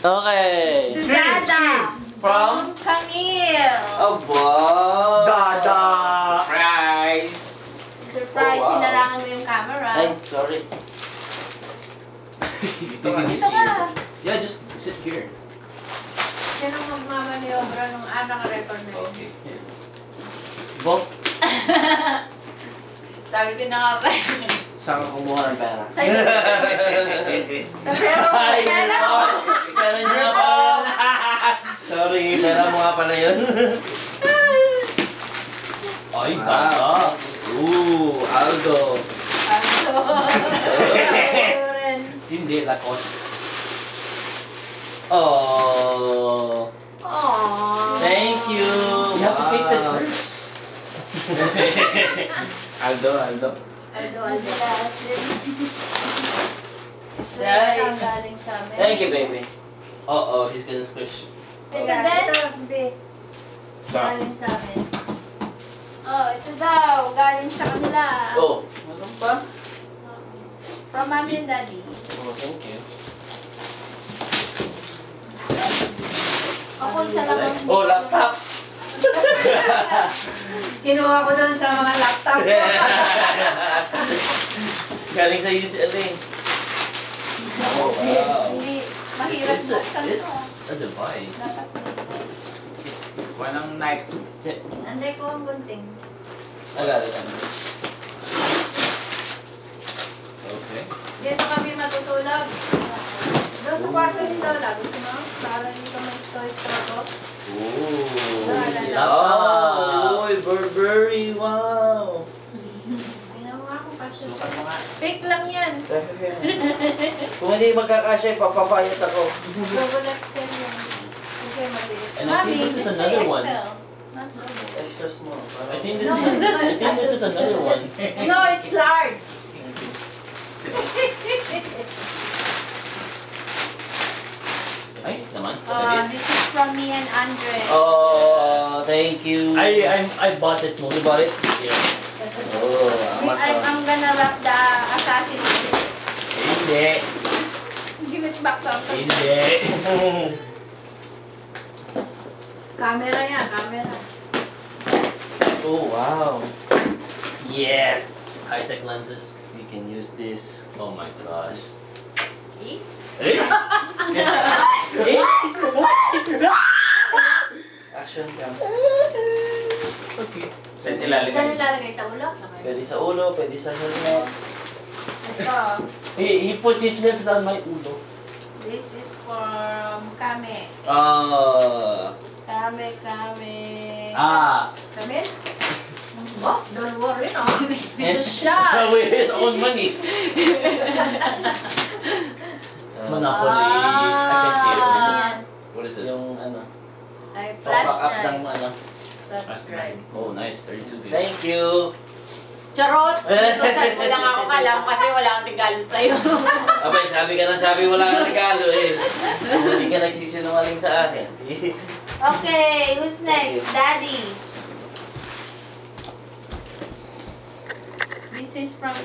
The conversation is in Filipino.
Okay. Dada. From? Camille. Aba. Dada. Surprise. Surprise, Oh, wow. sinarangan mo yung camera. Ay, sorry. Dito ka. Dito ka. Yeah, just sit here. Sinong magmamaniobra nung naka-record na yun? Okay. Bo, Sabi ko na nga ba? saan ka kumuha ng pera? Sa'yo. Sa pera mo. Ay, Pera mo. pera niya pa. Sorry, pera mo nga pala yun. Ay, baka. Ooh, Aldo. Hindi, Lacoste. Oh. Aww. Thank you. You have to taste it first. Aldo. Aldo. Ang galing sa amin. Thank you, baby. Oh, he's gonna squish. Ito din. Galing sa amin. Oh, ito daw. Galing sa kanila. Oh, meron pa? From mommy and daddy. Oh, thank you. Ako isa lang ang Oh, laptop. Kinuha ko doon sa mga laptop ko. Galing sa UCLA. Oh, wow. Hindi, mahirap It's a, buksan it's to. a device. Dapat Walang knife. Anday ko ang gunting. I got it. Okay. Dito kami matutulog. Doon sa kwarto ni Lola. Gusto mo? Para dito may toy ko. Ooh. Wala. Oh, Burberry. Wow. Tingnan mo nga kung kasya. Sukat mo nga. Fake lang yan. Kung hindi magkakasya, papapayat ako. Double XL yan. Kasi maliit. And I think this is another one. XL. Not double. Extra small. I think No, this is another one. No, it's large. Ay, naman. This is from me and Andre. Oh, thank you. I bought it mo. You bought it? Yeah. Oh, I'm gonna wrap the assassin. Hindi. Give it back to Uncle. Hindi. Camera yan, camera. Oh, wow. Yes. High-tech lenses. You can use this. Oh my gosh. Eh? Eh? Action cam. Okay. Saan nilalagay? Saan nilalagay sa ulo? Pwede sa ulo, pwede sa helmet. Ito. He put his lips on my ulo. This is from Kame. Kame. Kame? Oh, don't worry, no? It's a shot. With his own money. Monopoly. I can see it. What is it? Yung ano? Ay, Papa flash up ng drive. ano. Flash drive. Oh, nice. 32 gigs. Thank you. Charot! Tutusan mo lang ako kalam kasi wala akong regalo sa'yo. Abay, sabi wala kang regalo eh. Hindi ka nagsisinungaling sa akin. Okay, who's next? Daddy. This is from